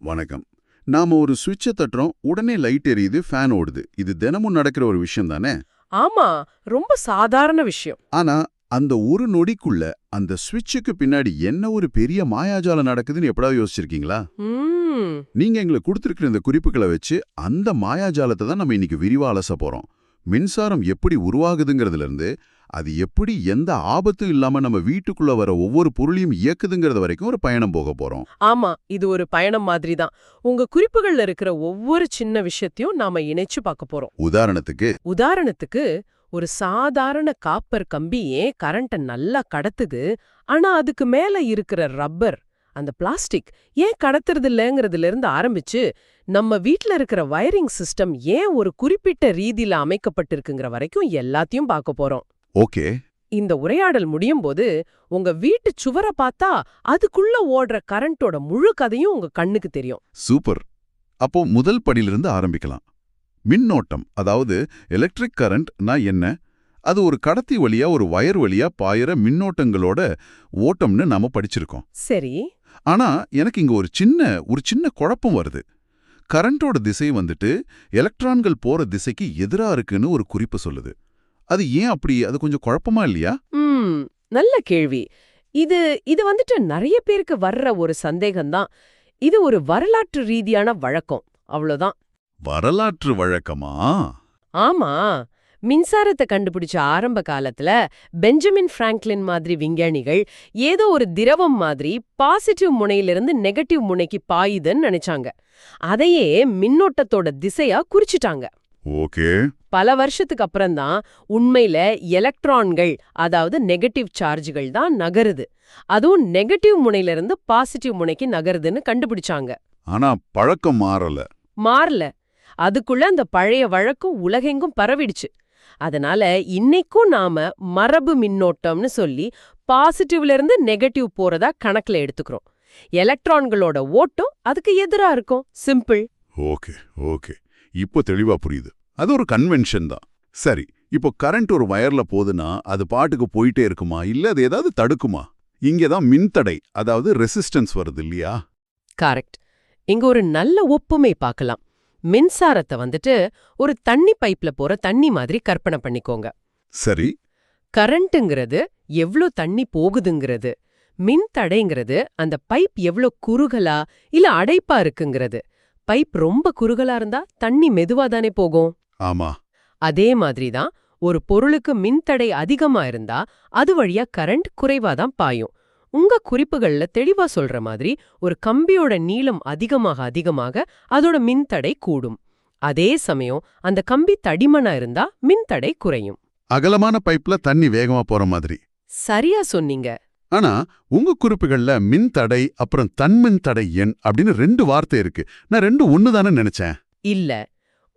வணக்கம். நாம ஒரு சுவிட்சை தட்டுறோம், உடனே லைட் எரியுது, ஃபேன் ஓடுது. இது தினமும் நடக்கிற ஒரு விஷயம் தானே? ஆமா, ரொம்ப சாதாரண விஷயம். ஆனா அந்த ஒரு நொடிக்குள்ள அந்த சுவிட்சுக்கு பின்னாடி என்ன ஒரு பெரிய மாயாஜாலம் நடக்குதுன்னு எப்படாவது யோசிச்சிருக்கீங்களா? ம், நீங்க எங்களுக்கு கொடுத்திருக்கிற இந்த குறிப்புகளை வச்சு அந்த மாயாஜாலத்தை தான் நம்ம இன்னைக்கு விரிவா அலச போறோம். மின்சாரம் எப்படி உருவாகுதுங்கிறதுல இருந்து அது எப்படி எந்த ஆபத்தும் இல்லாம நம்ம வீட்டுக்குள்ள வர ஒவ்வொரு பொருளையும் இயக்குதுங்கிறது வரைக்கும் ஒரு பயணம் போக போறோம். ஆமா, இது ஒரு பயணம் மாதிரி தான். உங்க குறிப்புகள்ல இருக்கிற ஒவ்வொரு சின்ன விஷயத்தையும் நாம இணைச்சு பார்க்க போறோம். உதாரணத்துக்கு ஒரு சாதாரண காப்பர் கம்பி ஏன் கரண்ட நல்லா கடத்துது, ஆனா அதுக்கு மேல இருக்கிற ரப்பர், அந்த பிளாஸ்டிக் ஏன் கடத்துறது இல்லைங்கிறதுல இருந்து ஆரம்பிச்சு நம்ம வீட்ல இருக்கிற வயரிங் சிஸ்டம் ஏன் ஒரு குறிப்பிட்ட ரீதியில அமைக்கப்பட்டிருக்குங்கிற வரைக்கும் எல்லாத்தையும் பார்க்க போறோம். ஓகே. இந்த உரையாடல் முடியும் போது உங்க வீட்டு சுவரை பார்த்தா அதுக்குள்ள ஓடுற கரண்டோட முழு கதையும் உங்க கண்ணுக்கு தெரியும். சூப்பர். அப்போ முதல் படியிலிருந்து ஆரம்பிக்கலாம். மின்னோட்டம், அதாவது எலக்ட்ரிக் கரண்ட்னா என்ன? அது ஒரு கடத்தி வழியா ஒரு வயர் வழியா பாயிற மின்னோட்டங்களோட ஓட்டம்னு நாம படிச்சிருக்கோம். சரி. ஆனா எனக்கு இங்க ஒரு சின்ன குழப்பம் வருது. கரண்டோட திசை வந்துட்டு எலக்ட்ரான்கள் போற திசைக்கு எதிரா இருக்குன்னு ஒரு குறிப்பு சொல்லுது. அது ஏன் அப்படி? அது கொஞ்சம் குழப்பமா இல்லையா? நல்ல கேள்வி. இது இது வந்துட்டு நிறைய பேருக்கு வர்ற ஒரு சந்தேகம்தான். இது ஒரு வரலாற்று ரீதியான வழக்கம், அவ்வளவுதான். வரலாற்று வழக்கமா? ஆமா, மின்சாரத்தை கண்டுபிடிச்ச ஆரம்ப காலத்துல பெஞ்சமின் பிராங்க்லின் மாதிரி விஞ்ஞானிகள் ஏதோ ஒரு திரவம் மாதிரி பாசிட்டிவ் முனையிலிருந்து நெகட்டிவ் முனைக்கு பாயுதுன்னு நினைச்சாங்க. அதையே மின்னோட்டத்தோட திசையா குறிச்சிட்டாங்க. ஓகே. பல வருஷத்துக்கு அப்புறம்தான் உண்மையில எலக்ட்ரான்கள், அதாவது நெகட்டிவ் சார்ஜ்கள் தான் நகருது, அதுவும் நெகட்டிவ் முனையிலிருந்து பாசிட்டிவ் முனைக்கு நகருதுன்னு கண்டுபிடிச்சாங்க. ஆனா பழக்கம் மாறல. அதுக்குள்ள அந்த பழைய வழக்கம் உலகெங்கும் பரவிடுச்சு. அதனால இன்னைக்கும் நாம மரபு மின்னோட்டம்னு சொல்லி பாசிட்டிவ்ல இருந்து நெகட்டிவ் போறதா கணக்குல எடுத்துக்கிறோம். எலக்ட்ரான்களோட ஓட்டம் அதுக்கு எதிரா இருக்கும். சிம்பிள். ஓகே. இப்போ தெளிவா புரியுது. அது ஒரு கன்வென்ஷன் தான். சரி, இப்போ கரண்ட் ஒரு வயர்ல போகுதுன்னா அது பாட்டுக்கு போயிட்டே இருக்குமா, இல்ல அது ஏதாவது தடுக்குமா? இங்கதான் மின்தடை, அதாவது ரெசிஸ்டன்ஸ் வருது இல்லையா? கரெக்ட். இங்க ஒரு நல்ல ஒப்புமை பார்க்கலாம். மின்சாரத்தை வந்துட்டு ஒரு தண்ணி பைப்ல போற தண்ணி மாதிரி கற்பனை பண்ணிக்கோங்க. சரி. கரண்ட்ங்கிறது எவ்ளோ தண்ணி போகுதுங்கிறது, மின்தடைங்கிறது அந்த பைப் எவ்ளோ குறுகலா இல்ல அடைப்பா இருக்குங்கிறது. பைப் ரொம்ப குறுகலா இருந்தா தண்ணி மெதுவா தானே போகும். ஆமா. அதே மாதிரிதான் ஒரு பொருளுக்கு மின்தடை அதிகமா இருந்தா அது வழியா கரண்ட் குறைவாதான் பாயும். உங்க குறிப்புகள்ல தெளிவா சொல்ற மாதிரி ஒரு கம்பியோட நீளம் அதிகமாக அதோட மின்தடை கூடும். அதே சமயம் அந்த கம்பி தடிமனா இருந்தா மின்தடை குறையும். அகலமான பைப்ல தண்ணி வேகமா போற மாதிரி. சரியா சொன்னீங்க. ஆனா உங்க குறிப்புகள்ல மின்தடை அப்புறம் தன்மின் தடை எண் அப்படின்னு 2 வார்த்தை இருக்கு. நான் 2 ஒண்ணுதானே நினைச்சேன். இல்ல,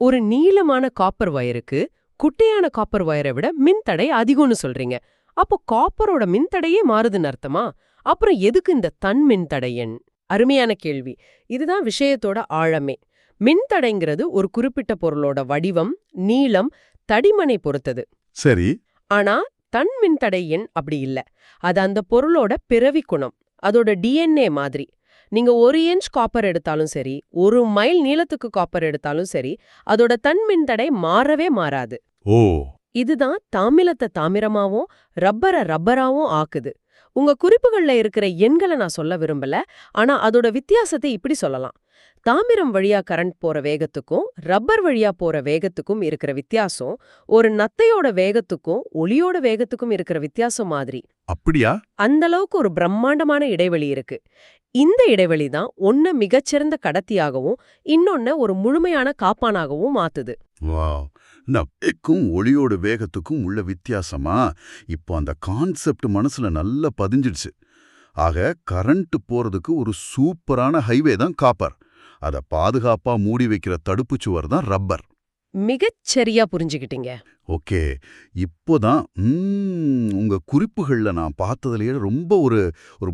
ஒரு நீளமான காப்பர் வயருக்கு குட்டையான காப்பர் வயரை விட மின்தடை அதிகம்னு சொல்றீங்க. அப்போ காப்பரோட மின்தடையே மாறுதுன்னு அர்த்தமா? அப்புறம் எதுக்கு இந்த தன்மின்தடை எண்? அருமையான கேள்வி. இதுதான் விஷயத்தோட ஆழமே. மின்தடைங்கிறது ஒரு குறிப்பிட்ட பொருளோட வடிவம், நீளம், தடிமனை பொறுத்தது. சரி. ஆனா தன்மின்தடை எண் அப்படி இல்ல. அது அந்த பொருளோட பிறவி குணம், அதோட டிஎன்ஏ மாதிரி. நீங்க 1 இன்ச் காப்பர் எடுத்தாலும் சரி, 1 மைல் நீளத்துக்கு காப்பர் எடுத்தாலும் சரி, அதோட தன்மின்தடை மாறவே மாறாது. ஓ. இதுதான் தாமிரத்தை தாமிரமாவும் ரப்பரை ரப்பராவும் ஆக்குது. உங்க குறிப்புகள்ல இருக்கிற எண்களை நான் சொல்ல விரும்பல, ஆனா அதோட வித்தியாசத்தை இப்படி சொல்லலாம். தாமிரம் வழியா கரண்ட் போற வேகத்துக்கும் ரப்பர் வழியா போற வேகத்துக்கும் இருக்கிற வித்தியாசம் ஒரு நத்தையோட வேகத்துக்கும் ஒளியோட வேகத்துக்கும் இருக்கிற வித்தியாசம் மாதிரி. அப்படியா? அந்த அளவுக்கு ஒரு பிரம்மாண்டமான இடைவெளி இருக்கு. இந்த இடைவெளி தான் ஒன்ன மிகச்சிறந்த கடத்தியாகவும் இன்னொன்ன ஒரு முழுமையான காப்பானாகவும் மாத்துது. வாவ். வேக்கும் ஒளியோட வேகத்துக்கும் உள்ள வித்தியாசமா? இப்போ அந்த கான்செப்ட் மனசுல நல்லா பதிஞ்சிடுச்சு. ஆக கரண்ட் போறதுக்கு ஒரு சூப்பரான ஹைவே தான் காப்பர். அதை பாதுகாப்பா மூடி வைக்கிற தடுப்புச் சுவர் தான் ரப்பர். மிகச்சரியா புரிஞ்சுக்கிட்டீங்க. ஓகே. இப்போதான் உங்க குறிப்புகள்ல நான் பார்த்ததுலயே ரொம்ப ஒரு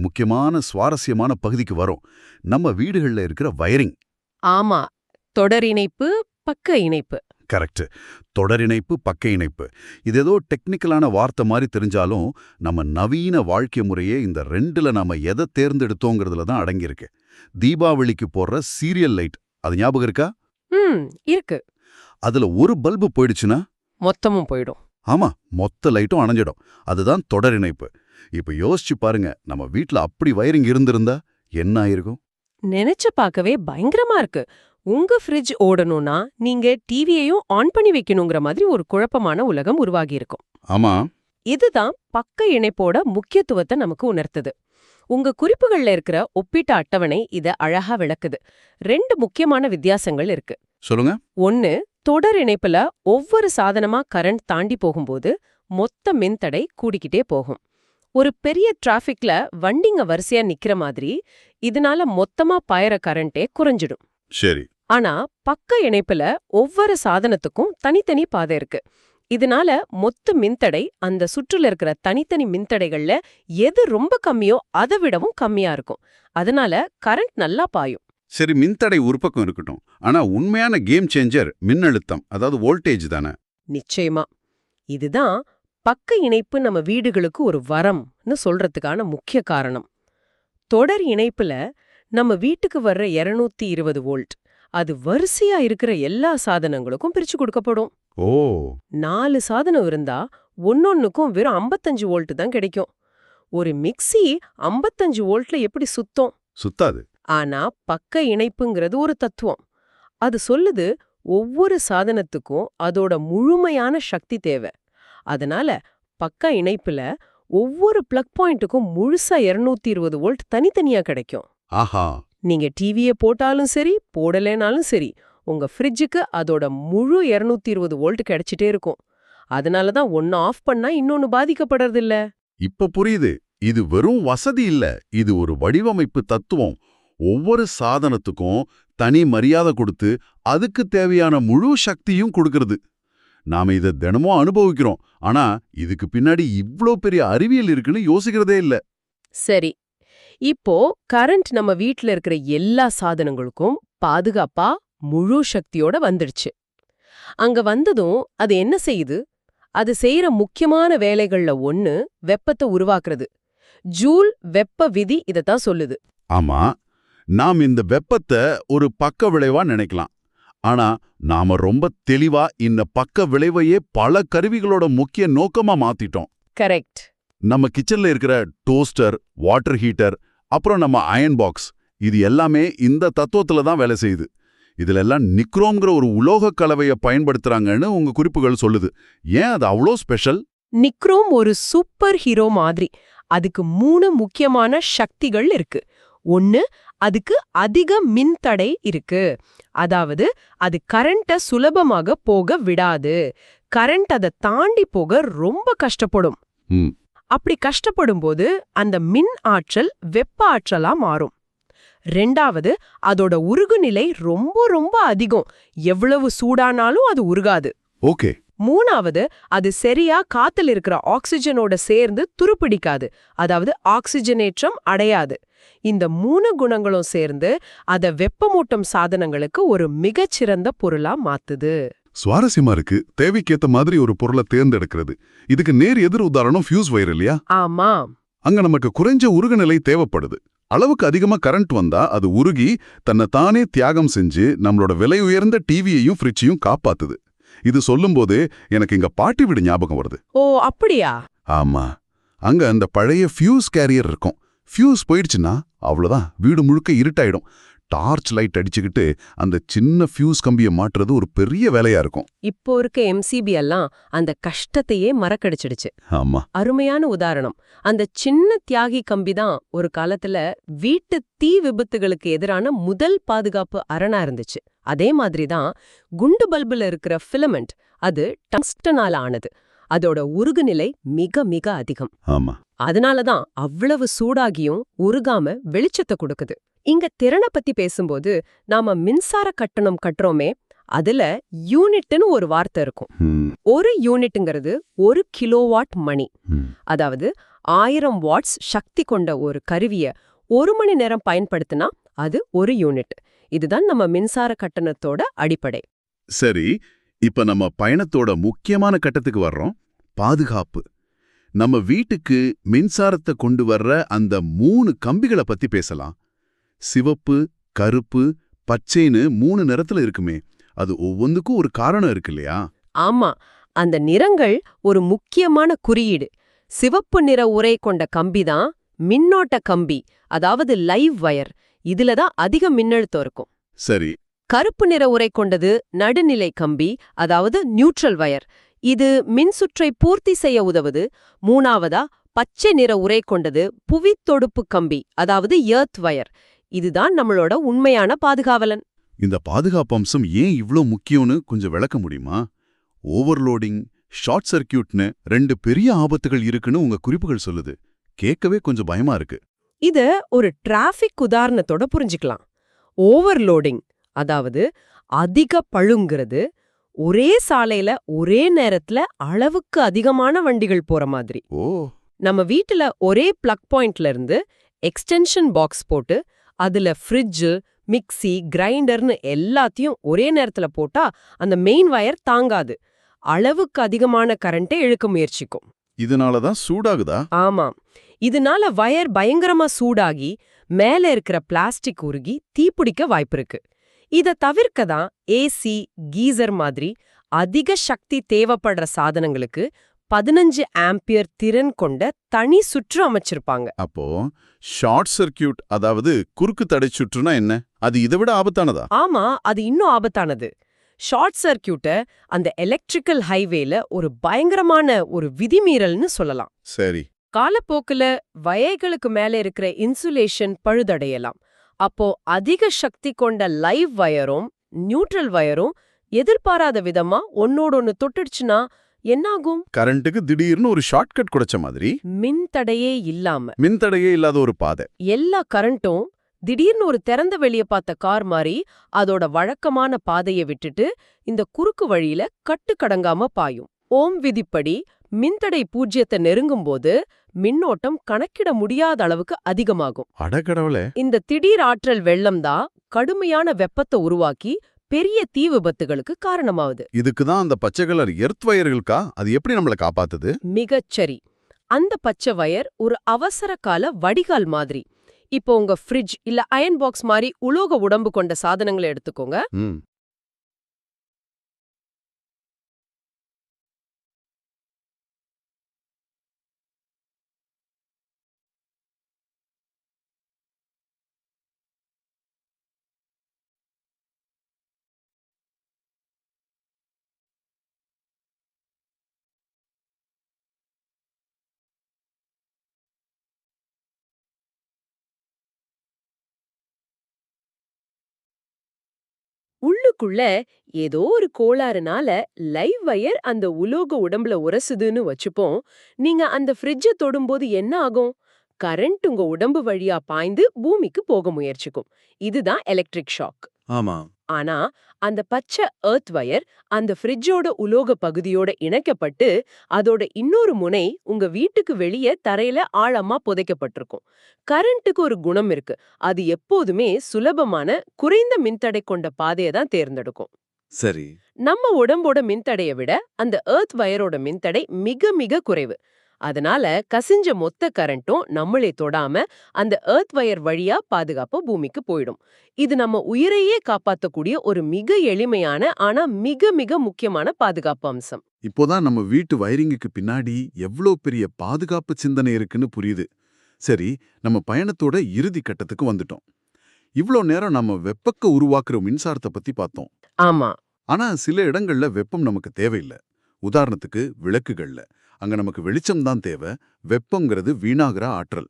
முக்கியமான சுவாரஸ்யமான பகுதிக்கு வரும். நம்ம வீடுகள்ல இருக்கிற வயரிங். ஆமா, தொடர் இணைப்பு, பக்க இணைப்பு. கரெக்ட். தொடர் இணைப்பு, பக்க இணைப்பு. இது ஏதோ டெக்னிக்கலான வார்த்தை மாதிரி தெரிஞ்சாலும் நம்ம நவீன வாழ்க்கை முறையே இந்த 2ல நாம எதை தேர்ந்தெடுத்தோங்கிறதுல தான் அடங்கியிருக்கு. தீபாவளிக்கு போடுற சீரியல் லைட், அது ஞாபகம் இருக்கா? இருக்கு. அதுல ஒரு பல்பு போயிடுச்சுன்னா மொத்தமும் போயிடும். ஆமா, மொத்த லைட்டும் அணைஞ்சிடும். அதுதான் தொடர் இணைப்பு. இப்ப யோசிச்சு பாருங்க, நம்ம வீட்ல அப்படி வயரிங் இருந்திருந்தா என்ன ஆயிருக்கும்? நினைச்சு பார்க்கவே பயங்கரமா இருக்கு. உங்க ஃப்ரிட்ஜ் ஓடணும்னா நீங்க டிவியையும் ஆன் பண்ணி வைக்கணுங்கிற மாதிரி ஒரு குழப்பமான உலகம் உருவாகி இருக்கும். ஆமா. இதுதான் பக்க இணைப்போட முக்கியத்துவத்தை நமக்கு உணர்த்துது. உங்க குறிப்புகள்ல இருக்கிற ஒப்பீட்டு அட்டவணை இத அழகா விளக்குது. 2 முக்கியமான வித்தியாசங்கள் இருக்கு. சொல்லுங்க. ஒன்னு, தொடர் இணைப்புல ஒவ்வொரு சாதனமா கரண்ட் தாண்டி போகும்போது மொத்த மின்தடை கூடிக்கிட்டே போகும். ஒரு பெரிய டிராஃபிக்ல வண்டிங்க வரிசையா நிக்கிற மாதிரி, இதனால மொத்தமா பாயற கரண்டே குறைஞ்சிடும். சரி. ஆனா பக்க இணைப்புல ஒவ்வொரு சாதனத்துக்கும் தனித்தனி பாதை இருக்கு. இதனால மொத்த மின்தடை அந்த சுற்றுல இருக்கிற தனித்தனி மின்தடைகள்ல எது ரொம்ப கம்மியோ அதை விடவும் கம்மியா இருக்கும். அதனால கரண்ட் நல்லா பாயும். சரி, மின்தடை ஒரு பக்கம் இருக்கட்டும். ஆனா உண்மையான கேம் சேஞ்சர் மின்னழுத்தம், அதாவது வோல்டேஜ் தானே? நிச்சயமா. இதுதான் பக்க இணைப்பு நம்ம வீடுகளுக்கு ஒரு வரம்னு சொல்றதுக்கான முக்கிய காரணம். தொடர் இணைப்புல நம்ம வீட்டுக்கு வர்ற 220 வோல்ட் அது வரிசையா இருக்கிற எல்லா சாதனங்களுக்கும் பிரிச்சு கொடுக்கப்படும். ஓ. 4 சாதனம் இருந்தா ஒன்னொன்னுக்கும் வெறும் 55 வோல்ட் தான் கிடைக்கும். ஒரு மிக்ஸி 55 வோல்ட்ல எப்படி சுத்தம்? சுத்தாது. ஆனா பக்க இணைப்புங்கிறது ஒரு தத்துவம். அது சொல்லுது ஒவ்வொரு சாதனத்துக்கும் அதோட முழுமையான சக்தி தேவை. அதனால பக்க இணைப்புல ஒவ்வொரு பிளக் பாயிண்ட்டுக்கும் முழுசா 220 வோல்ட் தனித்தனியா கிடைக்கும். ஆஹா. நீங்க டிவியை போட்டாலும் சரி, போடலைனாலும் சரி, உங்க ஃப்ரிட்ஜுக்கு அதோட முழு 220 வோல்ட் கிடைச்சிட்டே இருக்கும். அதனால தான் ஒன்னு ஆஃப் பண்ணா இன்னொன்னு பாதிக்கப்படுறதில்ல. இப்ப புரியுது. இது வெறும் வசதி இல்ல, இது ஒரு வடிவமைப்பு தத்துவம். ஒவ்வொரு சாதனத்துக்கும் தனி மரியாதை கொடுத்து அதுக்கு தேவையான முழு சக்தியும் கொடுக்கறது. நாம இதை தினமும் அனுபவிக்கிறோம். ஆனா இதுக்கு பின்னாடி இவ்ளோ பெரிய அறிவியல் இருக்குன்னு யோசிக்கிறதே இல்ல. சரி, இப்போ கரண்ட் நம்ம வீட்ல இருக்கிற எல்லா சாதனங்களுக்கும் பாதுகாப்பா முழு சக்தியோட வந்துடுச்சு. அங்க வந்ததும் அது என்ன செய்யுது? அது செய்யற முக்கியமான வேலைகள்ல ஒன்னு வெப்பத்தை உருவாக்குறது. ஜூல் வெப்ப விதி இதத்தான் சொல்லுது. ஆமா, நாம் இந்த வெப்பத்தை ஒரு பக்க விளைவா நினைக்கலாம். ஆனா நாம ரொம்ப தெளிவா இந்த பக்க விளைவையே பல கருவிகளோட முக்கிய நோக்கமா மாத்திட்டோம். கரெக்ட். நம்ம கிச்சன்ல இருக்கிற டோஸ்டர், வாட்டர் ஹீட்டர், அப்புறம் நம்ம அயன் பாக்ஸ், இது எல்லாமே இந்த தத்துவத்துல தான் வேலை செய்யுது. இதுல எல்லாம் நிக்ரோம்ங்கிற ஒரு உலோக கலவையை பயன்படுத்துறாங்கன்னு உங்க குறிப்புகள் சொல்லுது. ஏன் அது அவ்வளோ ஸ்பெஷல்? நிக்ரோம் ஒரு சூப்பர் ஹீரோ மாதிரி. அதுக்கு 3 முக்கியமான சக்திகள் இருக்கு. ஒன்னு, அதுக்கு அதிக மின்தடை இருக்கு. அதாவது அது கரண்ட சுலபமாக போக விடாது. கரண்ட் அதை தாண்டி போக ரொம்ப கஷ்டப்படும். அப்படி கஷ்டப்படும் போது அந்த மின் ஆற்றல் வெப்ப ஆற்றலா மாறும். 2வது, அதோட உருகுநிலை ரொம்ப ரொம்ப அதிகம். எவ்வளவு சூடானாலும் அது உருகாது. ஓகே. 3வது, அது சரியா காத்துல இருக்கிற ஆக்சிஜனோட சேர்ந்து துருப்பிடிக்காது. அதாவது ஆக்சிஜனேற்றம் அடையாது. இந்த 3 குணங்களும் சேர்ந்து அத வெப்பமூட்டும் சாதனங்களுக்கு ஒரு மிகச்சிறந்த பொருளா மாத்துது. சுவாரஸ்யமா இருக்கு. தேவைக்கேத்த மாதிரி ஒரு பொருளை தேர்ந்தெடுக்கிறது. இதுக்கு நேர் எதிர் உதாரணம் ஃபியூஸ் வயர் இல்லையா? ஆமா. அங்க நமக்கு குறைஞ்ச உருகுநிலை தேவைப்படுது. அளவுக்கு அதிகமா கரண்ட் வந்தா அது உருகி தன்னை தானே தியாகம் செஞ்சு நம்மளோட விலை உயர்ந்த டிவியையும் ஃப்ரிட்ஜையும் காப்பாத்துது. இது சொல்லும்போது எனக்கு எங்க பாட்டி வீடு ஞாபகம் வருது. ஓ, அப்படியா? ஆமா, அங்க அந்த பழைய ஃபியூஸ் கேரியர் இருக்கும். ஃபியூஸ் போயிடுச்சுன்னா அவ்வளவுதான், வீடு முழுக்க இருட்டாயிடும். டார்ச் லைட் அடிச்சுக்கிட்டு அந்த சின்ன ஃபியூஸ் கம்பியை மாற்றுறது ஒரு பெரிய வேலையா இருக்கும். இப்போ இருக்க எம்சிபி எல்லாம் அந்த கஷ்டத்தையே மறக்கடிச்சிடுச்சு. ஆமா. அருமையான உதாரணம். அந்த சின்ன தியாகி கம்பி தான் ஒரு காலத்துல வீட்டு தீ விபத்துகளுக்கு எதிரான முதல் பாதுகாப்பு அரணா இருந்துச்சு. அதே மாதிரிதான் குண்டு பல்புல இருக்கிற ஃபிலமெண்ட், அது டங்ஸ்டனால ஆனது. அதோட உருகுநிலை மிக மிக அதிகம். ஆமா. அதனாலதான் அவ்வளவு சூடாகியும் உருகாம வெளிச்சத்தை கொடுக்குது. இங்க திறனை பத்தி பேசும்போது நாம மின்சார கட்டணம் கட்டுறோமே, அதுல யூனிட்னு ஒரு வார்த்தை இருக்கும். ஒரு யூனிட்ங்கிறது 1 கிலோவாட் மணி. அதாவது 1000 வாட்ஸ் சக்தி கொண்ட ஒரு கருவிய 1 மணி நேரம் பயன்படுத்தினா அது 1 யூனிட். இதுதான் நம்ம மின்சார கட்டணத்தோட அடிப்படை. சரி, இப்ப நம்ம பயணத்தோட முக்கியமான கட்டத்துக்கு வர்றோம். பாதுகாப்பு. நம்ம வீட்டுக்கு மின்சாரத்தை கொண்டு வர்ற அந்த 3 கம்பிகளை பத்தி பேசலாம். சிவப்பு, கருப்பு, பச்சைன்னு 3 நிறத்துல இருக்குமே, அது ஒவ்வொன்றுக்கும் ஒரு காரணம் இருக்கு இல்லையா? ஆமா, அந்த நிறங்கள் ஒரு முக்கியமான குறியீடு. சிவப்பு நிற உறை கொண்ட கம்பி தான் மின்னோட்ட கம்பி, அதாவது லைவ் வயர். இதுல தான் அதிக மின்னழுத்தம் இருக்கும். சரி. கருப்பு நிற உறை கொண்டது நடுநிலை கம்பி, அதாவது நியூட்ரல் வயர். இது மின்சுற்றை பூர்த்தி செய்ய உதவுது. 3ஆவதா பச்சை நிற உறை கொண்டது புவித்தொடுப்பு கம்பி, அதாவது எர்த் வயர். இதுதான் நம்மளோட உண்மையான பாதுகாவலன். இந்த பாதுகாப்பு அம்சம் ஏன் இவ்ளோ முக்கியம்னு கொஞ்சம் விளக்க முடியுமா? ஓவர்லோடிங், ஷார்ட் சர்க்கியூட்னு 2 பெரிய ஆபத்துகள் இருக்குன்னு உங்க குறிப்புகள் சொல்லுது. கேட்கவே கொஞ்சம் பயமா இருக்கு. இத ஒரு டிராஃபிக் உதாரணத்தோட புரிஞ்சுக்கலாம். ஓவர்லோடிங், அதாவது அதிக பளுங்கிறது, ஒரே சாலையில ஒரே நேரத்துல அளவுக்கு அதிகமான வண்டிகள் போற மாதிரி. ஓ. நம்ம வீட்டுல ஒரே பிளக் பாயிண்ட்ல இருந்து எக்ஸ்டென்ஷன் பாக்ஸ் போட்டு அதுல ஃப்ரிட்ஜ், மிக்ஸி, கிரைண்டர்னு எல்லாத்தையும் ஒரே நேரத்துல போட்டா அந்த மெயின் வயர் தாங்காது. அளவுக்கு அதிகமான கரண்ட்டை இழுக்க முயற்சிக்கும். இதனால தான் சூடாகுதா? ஆமாம். இதனால வயர் பயங்கரமா சூடாகி மேல இருக்கிற பிளாஸ்டிக் உருகி தீப்பிடிக்க வாய்ப்பிருக்கு. இத தவிர்க்க தான் ஏசி, கீசர் மாதிரி அதிக சக்தி தேவைப்படுற சாதனங்களுக்கு 15 ஆம்பியர் திறன் கொண்ட தனி சுற்று அமைச்சிருப்பாங்க. அப்போ ஷார்ட் சர்க்கியூட், அதாவது குறுக்கு தடை சுற்றுனா என்ன? அது இதை விட ஆபத்தானதா? ஆமா, அது இன்னும் ஆபத்தானது. ஷார்ட் சர்க்கியூட்ட அந்த எலக்ட்ரிக்கல் ஹைவேல ஒரு பயங்கரமான ஒரு விதிமீறல்னு சொல்லலாம். சரி. காலப்போக்குல வயர்களுக்கு மேல இருக்கிற இன்சுலேஷன் பழுதடையலாம். அப்போ அதிக சக்தி கொண்ட லைவ் வயரும் நியூட்ரல் வயரும் எதிர்பாராத விதமா ஒன்னோடொன்னு தொட்டுடுச்சுன்னா என்னாகும்? கரண்ட்டுக்கு திடீர்னு ஒரு ஷார்ட்கட் கொடுச்ச மாதிரி. மின்தடையே இல்லாம மின்தடையே இல்லாத ஒரு பாதை. எல்லா கரண்ட்டும் திடீர்னு ஒரு திறந்த வெளிய பார்த்த கார் மாதிரி அதோட வழக்கமான பாதையை விட்டுட்டு இந்த குறுக்கு வழியில கட்டுக்கடங்காம பாயும். ஓம் விதிப்படி மின்தடை 0 நெருங்கும்போது மின்னோட்டம் கணக்கிட முடியாத அளவுக்கு அதிகமாகும். அடகடவுளே. இந்த திடீர் ஆற்றல் வெள்ளம் தான் கடுமையான வெப்பத்தை உருவாக்கி பெரிய தீ விபத்துகளுக்கு காரணமாகுது. இதுக்கு தான் அந்த பச்சை கலர் எர்த் வயர்களுக்கா? அது எப்படி நம்மள காப்பாத்துது? மிகச்சரி. அந்த பச்சை வயர் ஒரு அவசர கால வடிகால் மாதிரி. இப்போ உங்க ஃப்ரிட்ஜ் இல்ல அயன் பாக்ஸ் மாதிரி உலோக உடம்பு கொண்ட சாதனங்களை எடுத்துக்கோங்க. ம். உள்ளுக்குள்ள ஏதோ ஒரு கோளாறுனால லைவ் வயர் அந்த உலோக உடம்புல உரசுதுன்னு வச்சுப்போம். நீங்க அந்த ஃப்ரிட்ஜை தொடும்போது என்ன ஆகும்? கரண்ட் உங்க உடம்பு வழியா பாய்ந்து பூமிக்கு போக முயற்சிக்கும். இதுதான் எலக்ட்ரிக் ஷாக். ஆமா. ஆனா அந்த பச்சை எர்த் வயர் அந்த ஃப்ரிட்ஜோட உலோக பகுதியோட இணைக்கப்பட்டு அதோட இன்னொரு முனை உங்க வீட்டுக்கு வெளியே தரையில ஆழமா புதைக்கப்பட்டிருக்கும். கரண்ட்டுக்கு ஒரு குணம் இருக்கு. அது எப்போதுமே சுலபமான குறைந்த மின்தடை கொண்ட பாதையை தான் தேர்ந்தெடுக்கும். சரி. நம்ம உடம்போட மின்தடையை விட அந்த எர்த் வயரோட மின்தடை மிக மிக குறைவு. அதனால கசிஞ்ச மொத்த கரண்ட்டும் நம்மளே தொடாம அந்த எர்த் வயர் வழியா பாதுகாப்பா பூமிக்கு போயிடும். இது நம்ம உயிரையே காப்பாத்தக்கூடிய ஒரு மிக எளிமையான ஆனா மிக மிக முக்கியமான பாதுகாப்பு அம்சம். இப்போதான் நம்ம வீட்டு வயரிங்குக்கு பின்னாடி எவ்ளோ பெரிய பாதுகாப்பு சிந்தனை இருக்குன்னு புரியுது. சரி, நம்ம பயணத்தோட இறுதி கட்டத்துக்கு வந்துட்டோம். இவ்ளோ நேரம் நம்ம வெப்பக்க உருவாக்குற மின்சாரத்தை பத்தி பார்த்தோம். ஆமா. ஆனா சில இடங்கள்ல வெப்பம் நமக்கு தேவையில்ல. உதாரணத்துக்கு விளக்குகள்ல. அங்க நமக்கு வெளிச்சம் தான் தேவை. வெப்பங்கிறது வீணாகிற ஆற்றல்.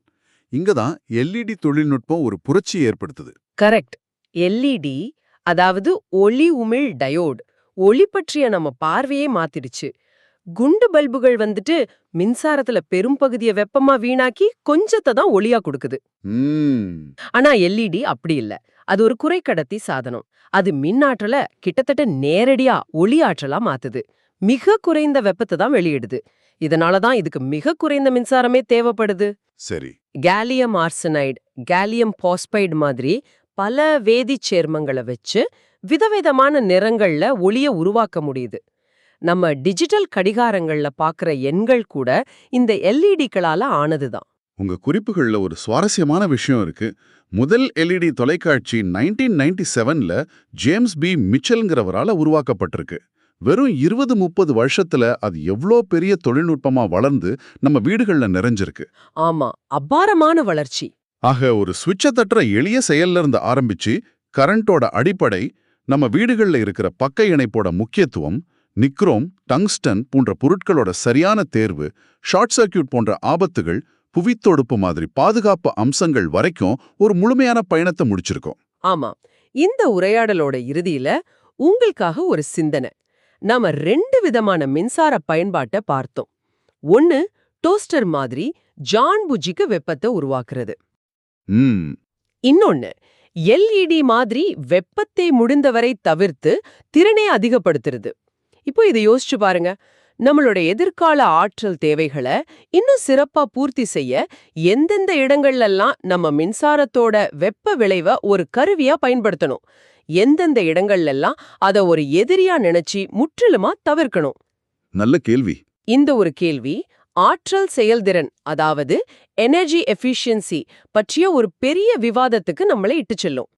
இங்கதான் எல்இடி தொழில்நுட்பம் ஒரு புரட்சியை ஏற்படுத்துது. கரெக்ட். எல்இடி, அதாவது ஒளி உமிழ் டயோட், ஒளி பற்றிய நம்ம பார்வையே மாத்திடுச்சு. குண்டு பல்புகள் வந்துட்டு மின்சாரத்துல பெரும் பகுதியை வெப்பமா வீணாக்கி கொஞ்சத்தை தான் ஒளியா கொடுக்குது. ஆனா எல்இடி அப்படி இல்ல. அது ஒரு குறைக்கடத்தி சாதனம். அது மின்னாற்றல கிட்டத்தட்ட நேரடியா ஒளி ஆற்றலா மாத்துது. மிக குறைந்த வெப்பத்தை தான் வெளியிடுது. இதனாலதான் இதுக்கு மிக குறைந்த மின்சாரமே தேவைப்படுது. சரி. கேலியம் ஆர்சனைடு, கேலியம் பாஸ்பைடு மாதிரி பல வேதிச் சேர்மங்களை வச்சு விதவிதமான நிறங்கள்ல ஒளிய உருவாக்க முடியுது. நம்ம டிஜிட்டல் கடிகாரங்கள்ல பாக்குற எண்கள் கூட இந்த எல்இடிக்களால ஆனதுதான். உங்க குறிப்புகள்ல ஒரு சுவாரஸ்யமான விஷயம் இருக்கு. முதல் எல்இடி தொலைக்காட்சி 1997ல ஜேம்ஸ் பி மிச்சல்ங்கிறவரால உருவாக்கப்பட்டிருக்கு. வெறும் 20-30 வருஷத்துல அது எவ்ளோ பெரிய தொழில்நுட்பமா வளர்ந்து நம்ம வீடுகள்ல நிறைஞ்சிருக்கு. ஆமா, அபாரமான வளர்ச்சி. ஆக ஒரு சுவிட்சை தட்டுற எளிய செயல்ல இருந்து ஆரம்பிச்சு கரண்டோட அடிப்படை, நம்ம வீடுகள்ல இருக்கிற பக்க இணைப்போட முக்கியத்துவம், நிக்ரோம், டங்ஸ்டன் போன்ற பொருட்களோட சரியான தேர்வு, ஷார்ட் சர்க்யூட் போன்ற ஆபத்துகள், புவித்தொடுப்பு மாதிரி பாதுகாப்பு அம்சங்கள் வரைக்கும் ஒரு முழுமையான பயணத்தை முடிச்சிருக்கோம். ஆமா, இந்த உரையாடலோட இறுதியில உங்களுக்காக ஒரு சிந்தனை. நாம 2 விதமான மின்சார பயன்பாட்டை பார்த்தோம். ஒன்னு, டோஸ்டர் மாதிரி ஜான் புஜ்ஜிக்கு வெப்பத்தை உருவாக்குறது. ம் இன்னொன்னு, எல்இடி மாதிரி வெப்பத்தை முடிந்தவரை தவிர்த்து திறனை அதிகப்படுத்துறது. இப்போ இதை யோசிச்சு பாருங்க. நம்மளோட எதிர்கால ஆற்றல் தேவைகளை இன்னும் சிறப்பா பூர்த்தி செய்ய எந்தெந்த இடங்கள்லாம் நம்ம மின்சாரத்தோட வெப்ப விளைவை ஒரு கருவியா பயன்படுத்தணும், எந்தெந்த இடங்கள்லாம் அதை ஒரு எதிரியா நினைச்சு முற்றிலுமா தவிர்க்கணும். நல்ல கேள்வி. இந்த ஒரு கேள்வி ஆற்றல் செயல்திறன், அதாவது எனர்ஜி எஃபிஷியன்சி பற்றிய ஒரு பெரிய விவாதத்துக்கு நம்மளை இட்டுச் செல்லும்.